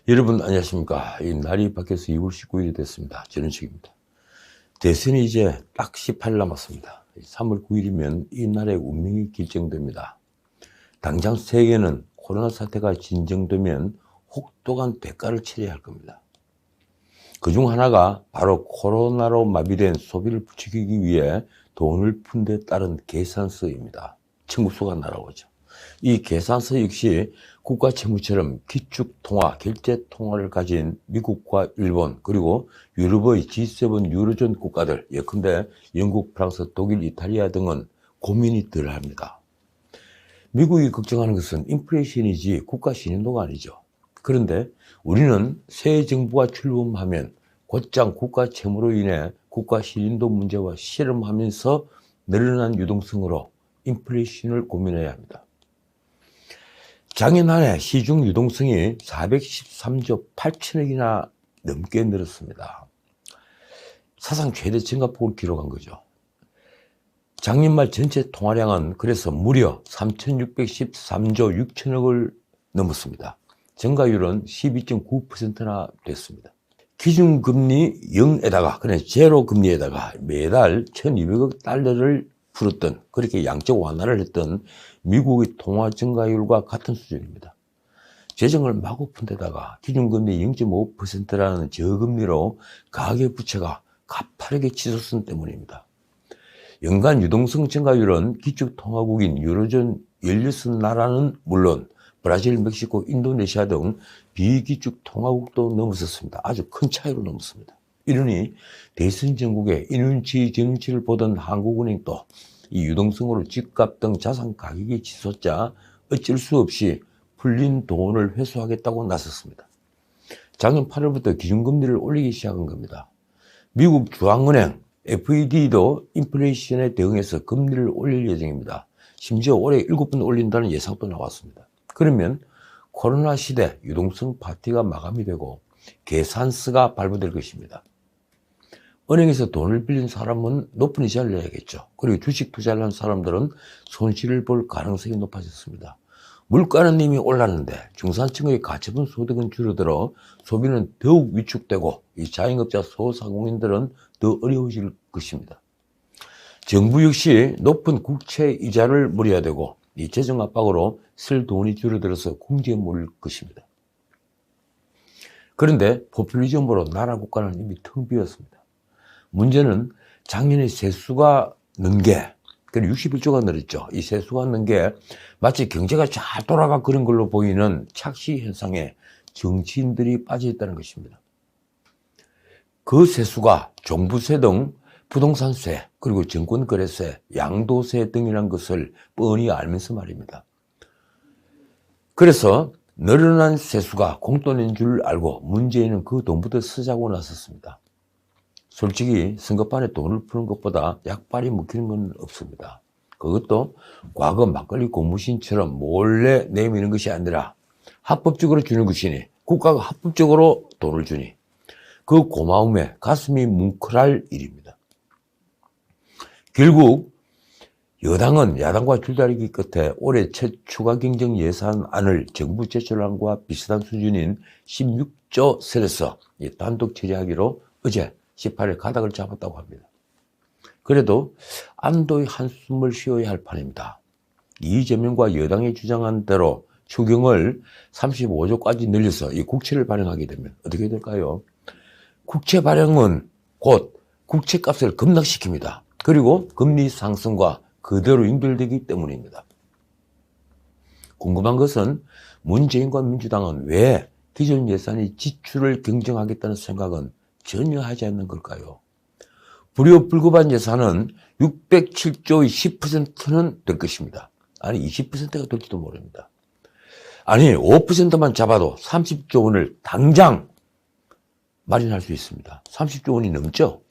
여러분 안녕하십니까. 이 날이 밖에서 2월 19일이 됐습니다. 전원식입니다. 대선이 이제 딱 18일 남았습니다. 3월 9일이면 이 나라의 운명이 결정됩니다. 당장 세계는 코로나 사태가 진정되면 혹독한 대가를 치러야 할 겁니다. 그중 하나가 바로 코로나로 마비된 소비를 부추기기 위해 돈을 푼 데 따른 계산서입니다. 청구서가 날아오죠. 이 계산서 역시 국가 채무처럼 기축통화, 결제통화를 가진 미국과 일본 그리고 유럽의 G7 유로존 국가들 예컨대 영국, 프랑스, 독일, 이탈리아 등은 고민이 덜합니다. 미국이 걱정하는 것은 인플레이션이지 국가 신인도가 아니죠. 그런데 우리는 새 정부가 출범하면 곧장 국가 채무로 인해 국가 신인도 문제와 씨름하면서 늘어난 유동성으로 인플레이션을 고민해야 합니다. 작년한해 시중 유동성이 413조 8천억이나 넘게 늘었습니다. 사상 최대 증가폭을 기록한 거죠. 작년 말 전체 통화량은 그래서 무려 3,613조 6천억을 넘었습니다. 증가율은 12.9%나 됐습니다. 기준금리 0에다가 그냥 제로 금리에다가 매달 1,200억 달러를 풀었던 그렇게 양적 완화를 했던 미국의 통화 증가율과 같은 수준입니다. 재정을 마구 푼 데다가 기준금리 0.5%라는 저금리로 가계부채가 가파르게 치솟은 때문입니다. 연간 유동성 증가율은 기축통화국인 유로존 16나라는 물론 브라질, 멕시코, 인도네시아 등 비기축통화국도 넘었었습니다. 아주 큰 차이로 넘었습니다. 이러니 대선 전국에 이눈치 저눈치를 보던 한국은행도 이 유동성으로 집값 등 자산 가격이 치솟자 어쩔 수 없이 풀린 돈을 회수하겠다고 나섰습니다. 작년 8월부터 기준금리를 올리기 시작한 겁니다. 미국 중앙은행 FED도 인플레이션에 대응해서 금리를 올릴 예정입니다. 심지어 올해 7번 올린다는 예상도 나왔습니다. 그러면 코로나 시대 유동성 파티가 마감이 되고 계산서가 발부될 것입니다. 은행에서 돈을 빌린 사람은 높은 이자를 내야겠죠. 그리고 주식 투자를 한 사람들은 손실을 볼 가능성이 높아졌습니다. 물가는 이미 올랐는데 중산층의 가처분 소득은 줄어들어 소비는 더욱 위축되고 이 자영업자 소상공인들은 더 어려워질 것입니다. 정부 역시 높은 국채 이자를 물어야 되고 이 재정 압박으로 쓸 돈이 줄어들어서 궁지에 몰릴 것입니다. 그런데 포퓰리즘으로 나라 국가는 이미 텅 비었습니다. 문제는 작년에 세수가 는 게, 그리고 61조가 늘었죠. 이 세수가 는 게 마치 경제가 잘 돌아가 그런 걸로 보이는 착시 현상에 정치인들이 빠져 있다는 것입니다. 그 세수가 종부세 등 부동산세, 그리고 증권거래세, 양도세 등이라는 것을 뻔히 알면서 말입니다. 그래서 늘어난 세수가 공돈인 줄 알고 문재인은 그 돈부터 쓰자고 나섰습니다. 솔직히 선거판에 돈을 푸는 것보다 약발이 먹히는 건 없습니다. 그것도 과거 막걸리 고무신처럼 몰래 내미는 것이 아니라 합법적으로 주는 것이니 국가가 합법적으로 돈을 주니 그 고마움에 가슴이 뭉클할 일입니다. 결국 여당은 야당과 줄다리기 끝에 올해 첫 추가 경정 예산안을 정부 제출안과 비슷한 수준인 16조 선에서 단독 처리하기로 어제 18일 가닥을 잡았다고 합니다. 그래도 안도의 한숨을 쉬어야 할 판입니다. 이재명과 여당이 주장한 대로 추경을 35조까지 늘려서 이 국채를 발행하게 되면 어떻게 될까요? 국채 발행은 곧 국채값을 급락시킵니다. 그리고 금리 상승과 그대로 연결되기 때문입니다. 궁금한 것은 문재인과 민주당은 왜 기존 예산이 지출을 경정하겠다는 생각은 전혀 하지 않는 걸까요? 불효불급한 예산은 607조의 10%는 될 것입니다. 아니 20%가 될지도 모릅니다. 아니 5%만 잡아도 30조 원을 당장 마련할 수 있습니다. 30조 원이 넘죠?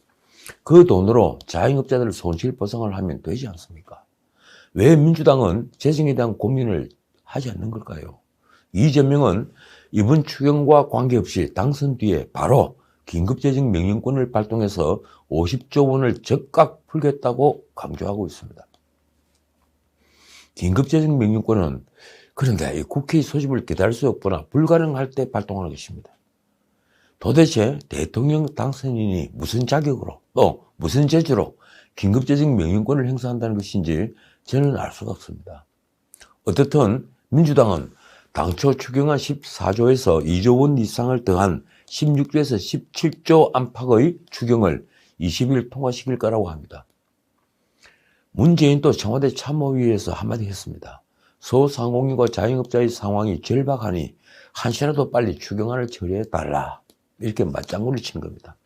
그 돈으로 자영업자들 손실 보상을 하면 되지 않습니까? 왜 민주당은 재정에 대한 고민을 하지 않는 걸까요? 이재명은 이번 추경과 관계없이 당선 뒤에 바로 긴급재정 명령권을 발동해서 50조 원을 즉각 풀겠다고 강조하고 있습니다. 긴급재정 명령권은 그런데 이 국회의 소집을 기다릴 수 없거나 불가능할 때 발동하는 것입니다. 도대체 대통령 당선인이 무슨 자격으로 또 무슨 재주로 긴급재정 명령권을 행사한다는 것인지 저는 알 수가 없습니다. 어떻든 민주당은 당초 추경안 14조에서 2조 원 이상을 더한 16조에서 17조 안팎의 추경을 20일 통과시킬 거라고 합니다. 문재인도 청와대 참모위에서 한마디 했습니다. 소상공인과 자영업자의 상황이 절박하니 한시라도 빨리 추경안을 처리해달라. 이렇게 맞장구를 친 겁니다.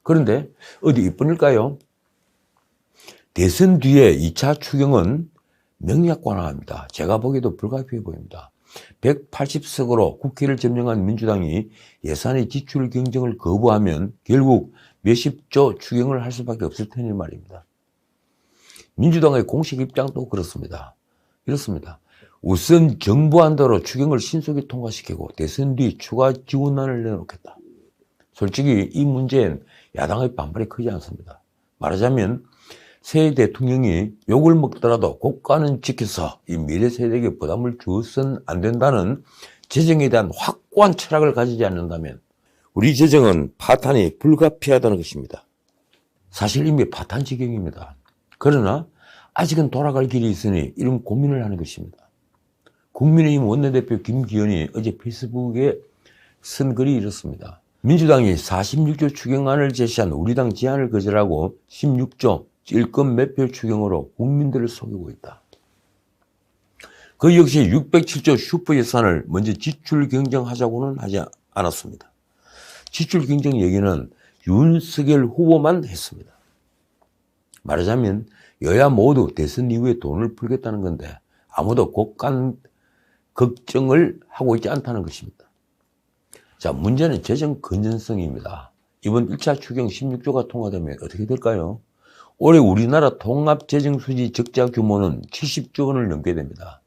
그런데 어디 이뿐일까요? 대선 뒤에 2차 추경은 명약관화합니다. 제가 보기에도 불가피해 보입니다. 180석으로 국회를 점령한 민주당이 예산의 지출 경정을 거부하면 결국 몇십조 추경을 할 수밖에 없을 테니 말입니다. 민주당의 공식 입장도 그렇습니다. 이렇습니다. 우선 정부안대로 추경을 신속히 통과시키고 대선 뒤 추가 지원안을 내놓겠다. 솔직히 이 문제엔 야당의 반발이 크지 않습니다. 말하자면 새 대통령이 욕을 먹더라도 국가는 지켜서 이 미래 세대에게 부담을 주어서는 안 된다는 재정에 대한 확고한 철학을 가지지 않는다면 우리 재정은 파탄이 불가피하다는 것입니다. 사실 이미 파탄 지경입니다. 그러나 아직은 돌아갈 길이 있으니 이런 고민을 하는 것입니다. 국민의힘 원내대표 김기현이 어제 페이스북에 쓴 글이 이렇습니다. 민주당이 46조 추경안을 제시한 우리 당 제안을 거절하고 16조 일건 매표 추경으로 국민들을 속이고 있다. 그 역시 607조 슈퍼 예산을 먼저 지출 경정하자고는 하지 않았습니다. 지출 경정 얘기는 윤석열 후보만 했습니다. 말하자면 여야 모두 대선 이후에 돈을 풀겠다는 건데 아무도 국간 걱정을 하고 있지 않다는 것입니다. 자, 문제는 재정 건전성입니다. 이번 1차 추경 16조가 통과되면 어떻게 될까요? 올해 우리나라 통합재정수지 적자 규모는 70조 원을 넘게 됩니다.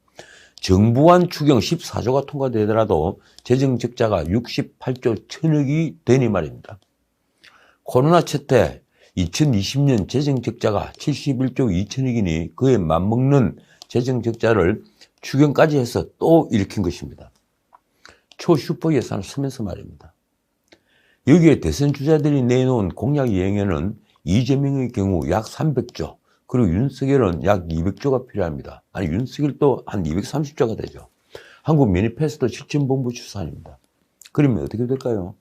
정부안 추경 14조가 통과되더라도 재정 적자가 68조 1000억이 되니 말입니다. 코로나 첫해 2020년 재정 적자가 71조 2천억이니 그에 맞먹는 재정 적자를 추경까지 해서 또 일으킨 것입니다. 초슈퍼 예산을 쓰면서 말입니다. 여기에 대선 주자들이 내놓은 공약 이행에는 이재명의 경우 약 300조, 그리고 윤석열은 약 200조가 필요합니다. 아니, 윤석열도 한 230조가 되죠. 한국 매니페스토 실천본부 추산입니다. 그러면 어떻게 될까요?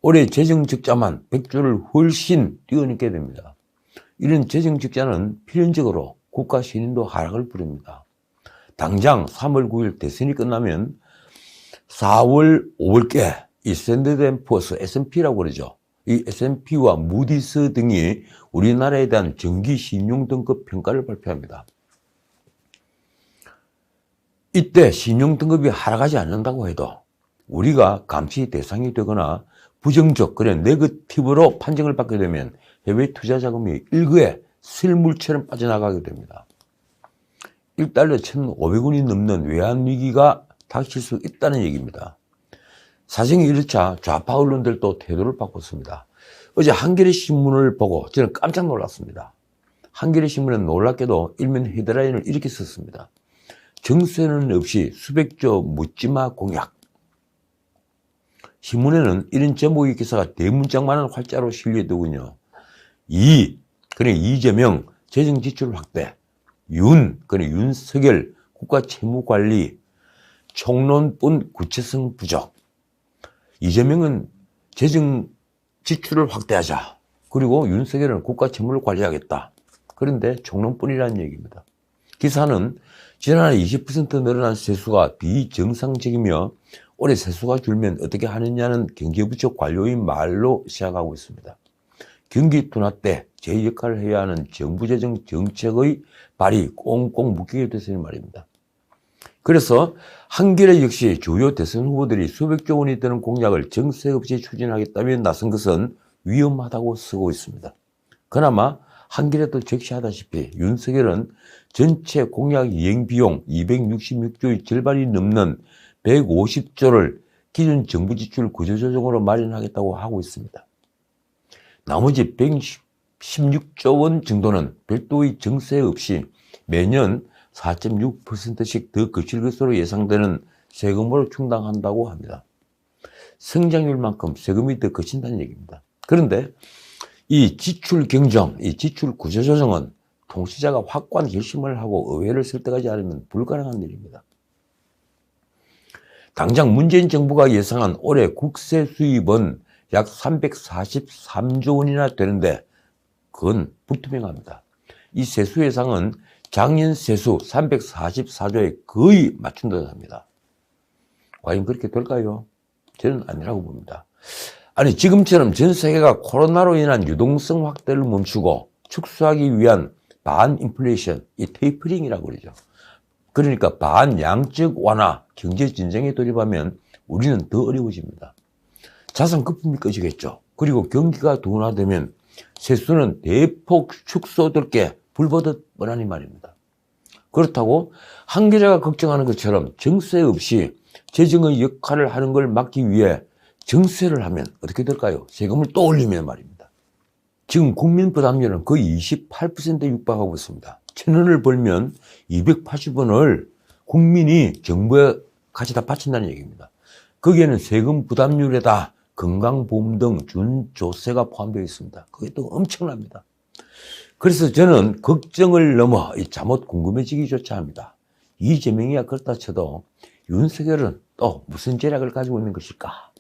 올해 재정 적자만 100조를 훨씬 뛰어넘게 됩니다. 이런 재정 적자는 필연적으로 국가 신인도 하락을 부릅니다. 당장 3월 9일 대선이 끝나면 4월, 5월께 이 스탠더드 & 푸어스 S&P라고 그러죠. 이 S&P와 무디스 등이 우리나라에 대한 정기 신용 등급 평가를 발표합니다. 이때 신용 등급이 하락하지 않는다고 해도 우리가 감시 대상이 되거나 부정적, 그래 네거티브로 판정을 받게 되면 해외 투자 자금이 일거에 실물처럼 빠져나가게 됩니다. 1달러 1,500원이 넘는 외환 위기가 닥칠 수 있다는 얘기입니다. 사정이 이렇자 좌파 언론들도 태도를 바꿨습니다. 어제 한겨레 신문을 보고 저는 깜짝 놀랐습니다. 한겨레 신문은 놀랍게도 일면 헤드라인을 이렇게 썼습니다. 정세는 없이 수백조 묻지마 공약. 신문에는 이런 제목의 기사가 대문짝만한 활자로 실려있더군요. 이재명 재정 지출 확대, 윤석열 국가 채무 관리, 총론뿐 구체성 부족. 이재명은 재정 지출을 확대하자. 그리고 윤석열은 국가 채무를 관리하겠다. 그런데 총론뿐이라는 얘기입니다. 기사는 지난해 20% 늘어난 세수가 비정상적이며 올해 세수가 줄면 어떻게 하느냐는 경제부처 관료인 말로 시작하고 있습니다. 경기 둔화 때 제 역할을 해야 하는 정부재정 정책의 발이 꽁꽁 묶이게 됐으니 말입니다. 그래서 한겨레 역시 주요 대선 후보들이 수백조 원이 되는 공약을 정세 없이 추진하겠다며 나선 것은 위험하다고 쓰고 있습니다. 그나마 한겨레도 적시하다시피 윤석열은 전체 공약 이행 비용 266조의 절반이 넘는 150조를 기존 정부 지출 구조조정으로 마련하겠다고 하고 있습니다. 나머지 116조 원 정도는 별도의 정세 없이 매년 4.6%씩 더 거칠 것으로 예상되는 세금으로 충당한다고 합니다. 성장률만큼 세금이 더 거친다는 얘기입니다. 그런데 이 지출 경정, 이 지출 구조 조정은 통치자가 확고한 결심을 하고 의회를 설득하지 않으면 불가능한 일입니다. 당장 문재인 정부가 예상한 올해 국세 수입은 약 343조 원이나 되는데 그건 불투명합니다. 이 세수 예상은 작년 세수 344조에 거의 맞춘 듯 합니다. 과연 그렇게 될까요? 저는 아니라고 봅니다. 아니, 지금처럼 전 세계가 코로나로 인한 유동성 확대를 멈추고 축소하기 위한 반인플레이션, 이 테이퍼링이라고 그러죠. 그러니까 반양적 완화, 경제 진정에 돌입하면 우리는 더 어려워집니다. 자산 거품이 꺼지겠죠. 그리고 경기가 둔화되면 세수는 대폭 축소될 게 불보듯 뻔하니 말입니다. 그렇다고 한계자가 걱정하는 것처럼 정세 없이 재정의 역할을 하는 걸 막기 위해 정세를 하면 어떻게 될까요? 세금을 또 올리면 말입니다. 지금 국민 부담률은 거의 28%에 육박하고 있습니다. 1,000원을 벌면 280원을 국민이 정부에 같이 다 바친다는 얘기입니다. 거기에는 세금 부담률에다 건강보험 등 준조세가 포함되어 있습니다. 그게 또 엄청납니다. 그래서 저는 걱정을 넘어 잘못 궁금해지기조차 합니다. 이재명이야 그렇다 쳐도 윤석열은 또 무슨 전략을 가지고 있는 것일까?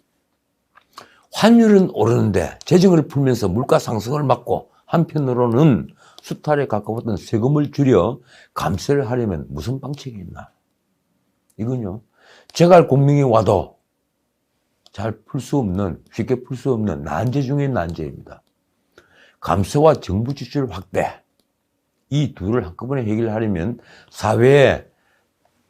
환율은 오르는데 재정을 풀면서 물가 상승을 막고 한편으로는 수탈에 가까웠던 세금을 줄여 감세를 하려면 무슨 방책이 있나? 이건요, 제갈 공명이 와도 잘 풀 수 없는, 쉽게 풀 수 없는 난제 중의 난제입니다. 감세와 정부 지출 확대, 이 둘을 한꺼번에 해결하려면 사회에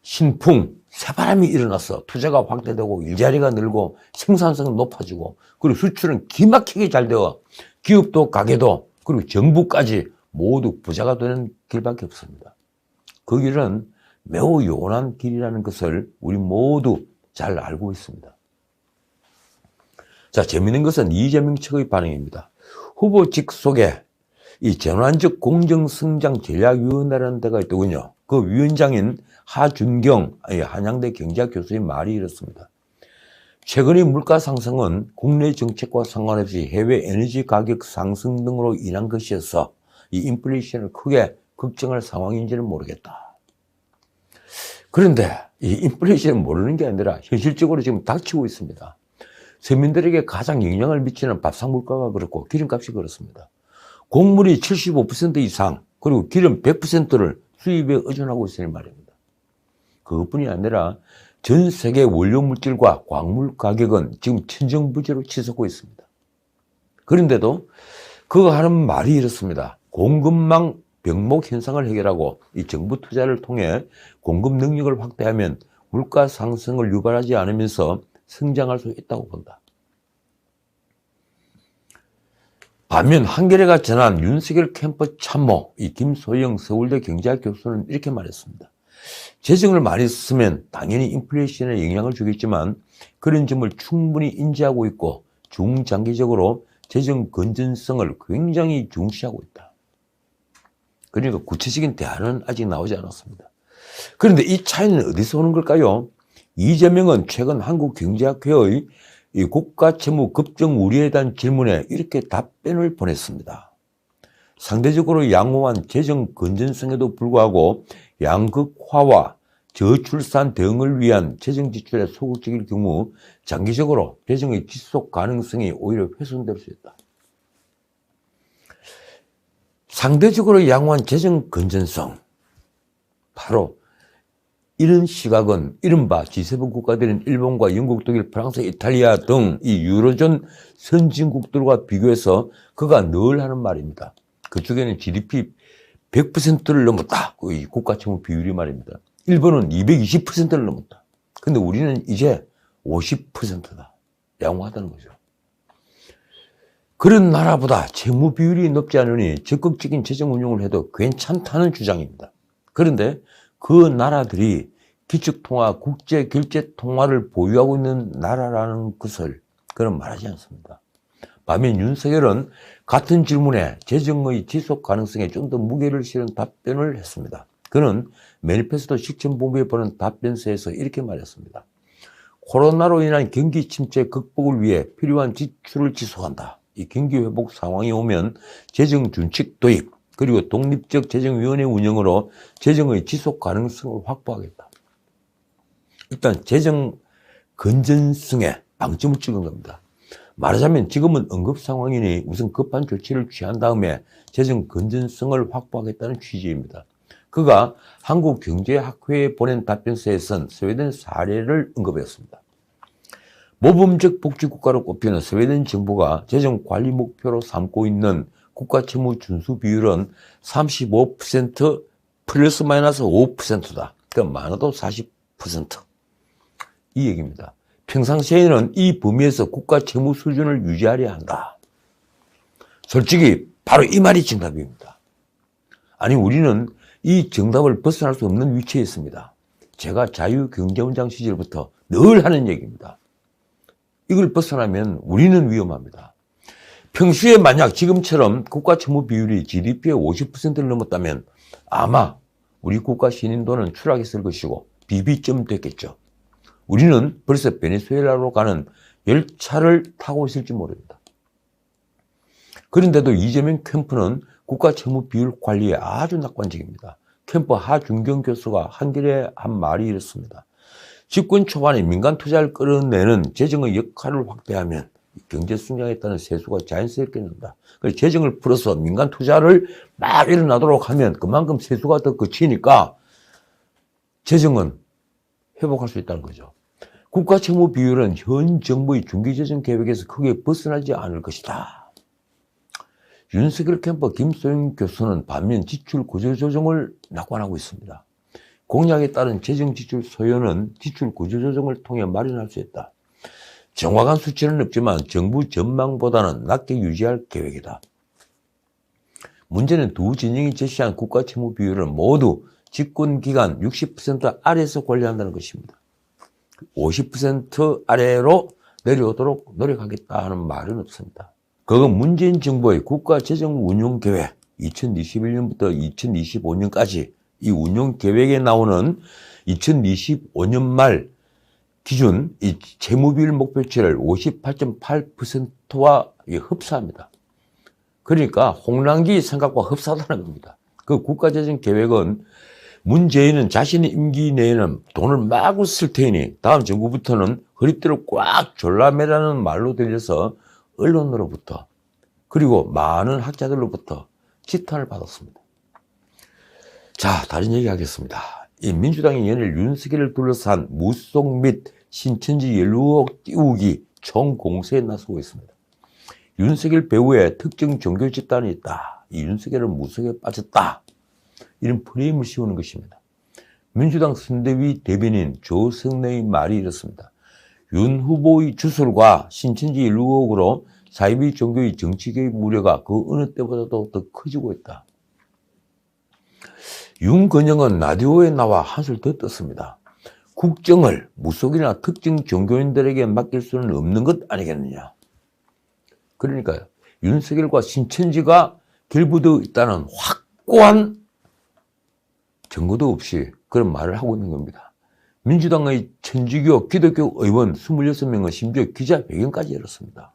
신풍, 새바람이 일어나서 투자가 확대되고 일자리가 늘고 생산성은 높아지고 그리고 수출은 기막히게 잘 되어 기업도 가게도 그리고 정부까지 모두 부자가 되는 길밖에 없습니다. 그 길은 매우 요원한 길이라는 것을 우리 모두 잘 알고 있습니다. 자, 재미있는 것은 이재명 측의 반응입니다. 후보직 속에 이 전환적 공정성장 전략위원회라는 데가 있더군요. 그 위원장인 하준경 한양대 경제학 교수의 말이 이렇습니다. 최근의 물가 상승은 국내 정책과 상관없이 해외 에너지 가격 상승 등으로 인한 것이어서 이 인플레이션을 크게 걱정할 상황인지는 모르겠다. 그런데 이 인플레이션은 모르는 게 아니라 현실적으로 지금 닥치고 있습니다. 서민들에게 가장 영향을 미치는 밥상 물가가 그렇고 기름값이 그렇습니다. 곡물이 75% 이상 그리고 기름 100%를 수입에 의존하고 있으니 말입니다. 그것뿐이 아니라 전 세계 원료 물질과 광물 가격은 지금 천정부지로 치솟고 있습니다. 그런데도 그거 하는 말이 이렇습니다. 공급망 병목 현상을 해결하고 이 정부 투자를 통해 공급 능력을 확대하면 물가 상승을 유발하지 않으면서 성장할 수 있다고 본다. 반면 한겨레가 전한 윤석열 캠프 참모 이 김소영 서울대 경제학 교수는 이렇게 말했습니다. 재정을 많이 쓰면 당연히 인플레이션에 영향을 주겠지만 그런 점을 충분히 인지하고 있고 중장기적으로 재정 건전성을 굉장히 중시하고 있다. 그러니까 구체적인 대안은 아직 나오지 않았습니다. 그런데 이 차이는 어디서 오는 걸까요? 이재명은 최근 한국경제학회의 이 국가채무 급증 우려에 대한 질문에 이렇게 답변을 보냈습니다. 상대적으로 양호한 재정 건전성에도 불구하고 양극화와 저출산 대응을 위한 재정 지출에 소극적일 경우 장기적으로 재정의 지속 가능성이 오히려 훼손될 수 있다. 상대적으로 양호한 재정 건전성, 바로 이런 시각은 이른바 G7 국가들인 일본과 영국, 독일, 프랑스, 이탈리아 등 이 유로존 선진국들과 비교해서 그가 늘 하는 말입니다. 그쪽에는 GDP 100%를 넘었다. 이 국가채무 비율이 말입니다. 일본은 220%를 넘었다. 근데 우리는 이제 50%다. 양호하다는 거죠. 그런 나라보다 채무 비율이 높지 않으니 적극적인 재정 운용을 해도 괜찮다는 주장입니다. 그런데 그 나라들이 기축통화, 국제결제통화를 보유하고 있는 나라라는 것을 그는 말하지 않습니다. 반면 윤석열은 같은 질문에 재정의 지속 가능성에 좀 더 무게를 실은 답변을 했습니다. 그는 매니페스토 식전본부에 보낸 답변서에서 이렇게 말했습니다. 코로나로 인한 경기 침체 극복을 위해 필요한 지출을 지속한다. 이 경기 회복 상황이 오면 재정 준칙 도입 그리고 독립적 재정위원회 운영으로 재정의 지속 가능성을 확보하겠다. 일단 재정 건전성에 방점을 찍은 겁니다. 말하자면 지금은 응급 상황이니 우선 급한 조치를 취한 다음에 재정 건전성을 확보하겠다는 취지입니다. 그가 한국경제학회에 보낸 답변서에선 스웨덴 사례를 언급했습니다. 모범적 복지국가로 꼽히는 스웨덴 정부가 재정 관리 목표로 삼고 있는 국가 채무 준수 비율은 35% 플러스 마이너스 5%다. 그러니까 많아도 40%. 이 얘기입니다. 평상시에는 이 범위에서 국가 채무 수준을 유지하려 한다. 솔직히 바로 이 말이 정답입니다. 아니 우리는 이 정답을 벗어날 수 없는 위치에 있습니다. 제가 자유경제원장 시절부터 늘 하는 얘기입니다. 이걸 벗어나면 우리는 위험합니다. 평소에 만약 지금처럼 국가 채무 비율이 GDP의 50%를 넘었다면 아마 우리 국가 신인도는 추락했을 것이고 비비점 됐겠죠. 우리는 벌써 베네수엘라로 가는 열차를 타고 있을지 모릅니다. 그런데도 이재명 캠프는 국가 채무 비율 관리에 아주 낙관적입니다. 캠프 하준경 교수가 한겨레에 한 말이 이렇습니다. 집권 초반에 민간 투자를 끌어내는 재정의 역할을 확대하면 경제 성장에 따른 세수가 자연스럽게 는다. 그래서 재정을 풀어서 민간 투자를 막 일어나도록 하면 그만큼 세수가 더 그치니까 재정은 회복할 수 있다는 거죠. 국가 채무 비율은 현 정부의 중기재정 계획에서 크게 벗어나지 않을 것이다. 윤석열 캠프 김소영 교수는 반면 지출 구조 조정을 낙관하고 있습니다. 공약에 따른 재정 지출 소요는 지출 구조 조정을 통해 마련할 수 있다. 정확한 수치는 없지만 정부 전망보다는 낮게 유지할 계획이다. 문제는 두 진영이 제시한 국가 채무 비율을 모두 집권 기간 60% 아래에서 관리한다는 것입니다. 50% 아래로 내려오도록 노력하겠다 하는 말은 없습니다. 그건 문재인 정부의 국가 재정 운용 계획 2021년부터 2025년까지 이 운용 계획에 나오는 2025년 말 기준 이 채무비율 목표치를 58.8%와 흡사합니다. 그러니까 홍랑기 생각과 흡사하다는 겁니다. 그 국가재정 계획은 문재인은 자신의 임기 내에는 돈을 마구 쓸 테니 다음 정부부터는 허리띠를 꽉 졸라매라는 말로 들려서 언론으로부터 그리고 많은 학자들로부터 지탄을 받았습니다. 자, 다른 얘기 하겠습니다. 이 민주당이 연일 윤석열을 둘러싼 무속 및 신천지 연루의혹 띄우기 총공세에 나서고 있습니다. 윤석열 배후에 특정 종교 집단이 있다. 이 윤석열은 무속에 빠졌다. 이런 프레임을 씌우는 것입니다. 민주당 선대위 대변인 조성래의 말이 이렇습니다. 윤 후보의 주술과 신천지 연루 의혹으로 사이비 종교의 정치개입 우려가 그 어느 때보다도 더 커지고 있다. 윤건영은 라디오에 나와 한술 더 떴습니다. 국정을 무속이나 특정 종교인들에게 맡길 수는 없는 것 아니겠느냐. 그러니까요. 윤석열과 신천지가 결부되어 있다는 확고한 증거도 없이 그런 말을 하고 있는 겁니다. 민주당의 천주교, 기독교 의원 26명은 심지어 기자회견까지 열었습니다.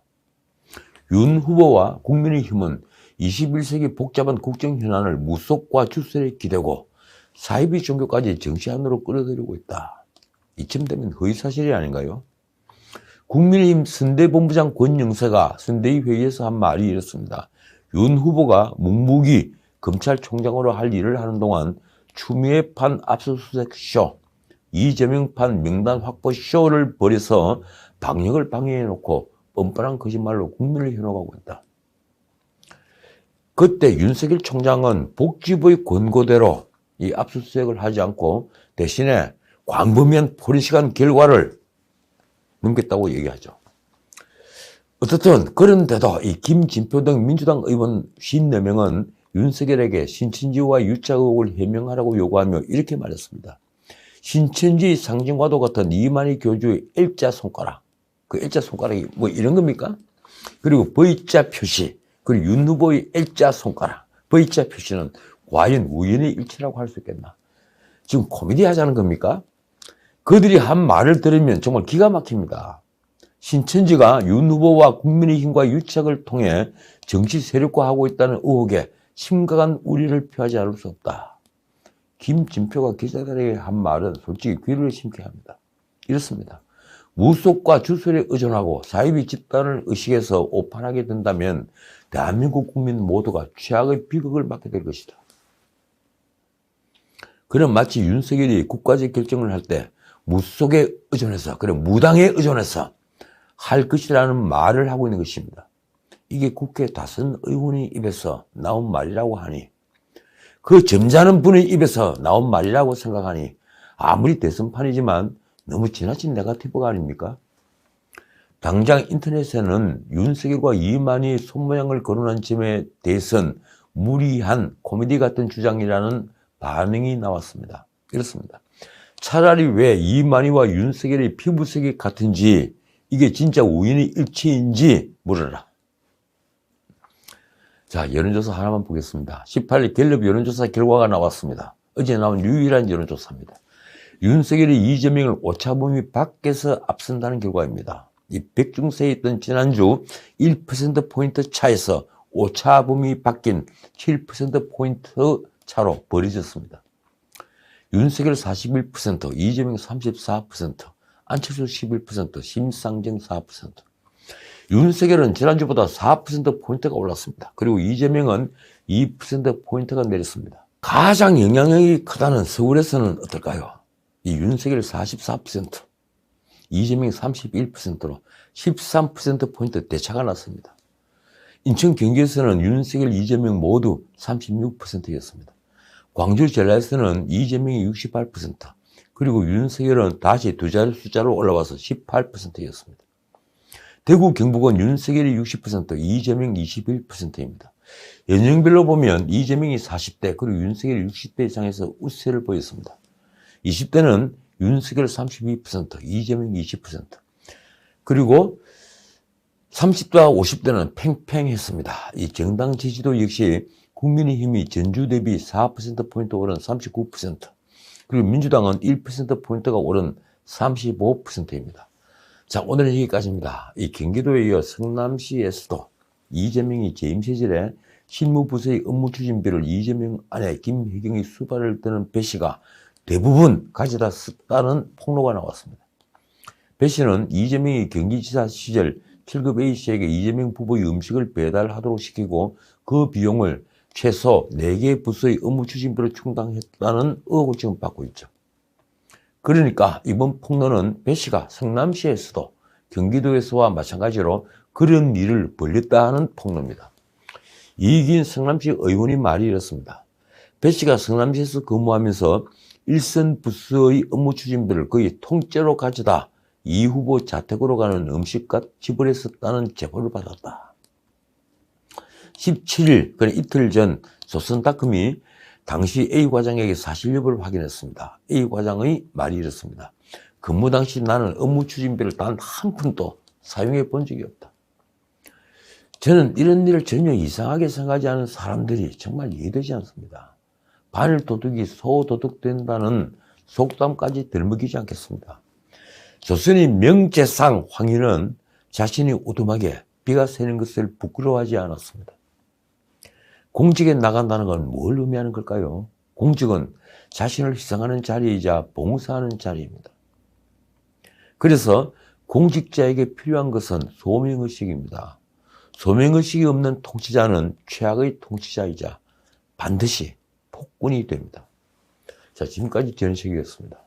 윤 후보와 국민의힘은 21세기 복잡한 국정 현안을 무속과 주술에 기대고 사이비 종교까지 정치 안으로 끌어들이고 있다. 이쯤 되면 허위사실이 아닌가요? 국민의힘 선대본부장 권영세가 선대위 회의에서 한 말이 이렇습니다. 윤 후보가 묵묵히 검찰총장으로 할 일을 하는 동안 추미애판 압수수색 쇼, 이재명판 명단 확보 쇼를 벌여서 방역을 방해해놓고 뻔뻔한 거짓말로 국민을 현혹하고 있다. 그때 윤석열 총장은 복지부의 권고대로 이 압수수색을 하지 않고 대신에 광범위한 포렌식한 결과를 넘겼다고 얘기하죠. 어떻든 그런데도 이 김진표 등 민주당 의원 54명은 윤석열에게 신천지와 유착 의혹을 해명하라고 요구하며 이렇게 말했습니다. 신천지 상징과도 같은 이만희 교주의 L자 손가락, 그 L자 손가락이 뭐 이런 겁니까? 그리고 V자 표시, 그리고 윤 후보의 L자 손가락, V자 표시는 과연 우연의 일치라고 할 수 있겠나? 지금 코미디 하자는 겁니까? 그들이 한 말을 들으면 정말 기가 막힙니다. 신천지가 윤 후보와 국민의힘과 유착을 통해 정치 세력화하고 있다는 의혹에 심각한 우려를 표하지 않을 수 없다. 김진표가 기자들에게 한 말은 솔직히 귀를 심게 합니다. 이렇습니다. 무속과 주술에 의존하고 사이비 집단을 의식해서 오판하게 된다면 대한민국 국민 모두가 최악의 비극을 맞게 될 것이다. 그는 마치 윤석열이 국가적 결정을 할 때 무속에 의존해서, 무당에 의존해서 할 것이라는 말을 하고 있는 것입니다. 이게 국회 다선 의원의 입에서 나온 말이라고 하니, 그 점잖은 분의 입에서 나온 말이라고 생각하니 아무리 대선판이지만 너무 지나친 네거티브가 아닙니까? 당장 인터넷에는 윤석열과 이만희의 손모양을 거론한 점에 대해서는 무리한 코미디 같은 주장이라는 반응이 나왔습니다. 이렇습니다. 차라리 왜 이만희와 윤석열의 피부색이 같은지, 이게 진짜 우연의 일치인지 물어라. 자, 여론조사 하나만 보겠습니다. 18일 갤럽 여론조사 결과가 나왔습니다. 어제 나온 유일한 여론조사입니다. 윤석열이 이재명을 오차범위 밖에서 앞선다는 결과입니다. 이 백중세에 있던 지난주 1%포인트 차에서 오차범위 밖인 7%포인트 차로 벌어졌습니다. 윤석열 41%, 이재명 34%, 안철수 11%, 심상정 4%. 윤석열은 지난주보다 4%포인트가 올랐습니다. 그리고 이재명은 2%포인트가 내렸습니다. 가장 영향력이 크다는 서울에서는 어떨까요? 이 윤석열 44%, 이재명 31%로 13%포인트 대차가 났습니다. 인천 경기에서는 윤석열, 이재명 모두 36%였습니다. 광주 전라에서는 이재명이 68%, 그리고 윤석열은 다시 두 자리 숫자로 올라와서 18%였습니다. 대구, 경북은 윤석열이 60%, 이재명 21%입니다. 연령별로 보면 이재명이 40대, 그리고 윤석열이 60대 이상에서 우세를 보였습니다. 20대는 윤석열 32%, 이재명 20%, 그리고 30대와 50대는 팽팽했습니다. 이 정당 지지도 역시 국민의힘이 전주 대비 4%포인트 오른 39%, 그리고 민주당은 1%포인트가 오른 35%입니다. 자, 오늘은 여기까지입니다. 이 경기도에 이어 성남시에서도 이재명이 재임 시절에 실무부서의 업무 추진비를 이재명 아내 김혜경이 수발을 떠는 배 씨가 대부분 가져다 썼다는 폭로가 나왔습니다. 배 씨는 이재명이 경기지사 시절 7급 A씨에게 이재명 부부의 음식을 배달하도록 시키고 그 비용을 최소 4개 부서의 업무 추진비로 충당했다는 의혹을 지금 받고 있죠. 그러니까 이번 폭로는 배 씨가 성남시에서도 경기도에서와 마찬가지로 그런 일을 벌였다는 폭로입니다. 이익인 성남시 의원이 말이 이렇습니다. 배 씨가 성남시에서 근무하면서 일선 부서의 업무 추진비를 거의 통째로 가져다 이 후보 자택으로 가는 음식값 지불했었다는 제보를 받았다. 17일, 그러니까 이틀 전 조선닷컴이 당시 A 과장에게 사실 여부를 확인했습니다. A 과장의 말이 이렇습니다. 근무 당시 나는 업무 추진비를 단 한 푼도 사용해 본 적이 없다. 저는 이런 일을 전혀 이상하게 생각하지 않은 사람들이 정말 이해되지 않습니다. 바늘 도둑이 소 도둑 된다는 속담까지 들먹이지 않겠습니다. 조선의 명재상 황희는 자신이 오두막에 비가 새는 것을 부끄러워하지 않았습니다. 공직에 나간다는 건 뭘 의미하는 걸까요? 공직은 자신을 희생하는 자리이자 봉사하는 자리입니다. 그래서 공직자에게 필요한 것은 소명의식입니다. 소명의식이 없는 통치자는 최악의 통치자이자 반드시 폭군이 됩니다. 자, 지금까지 전현식이었습니다.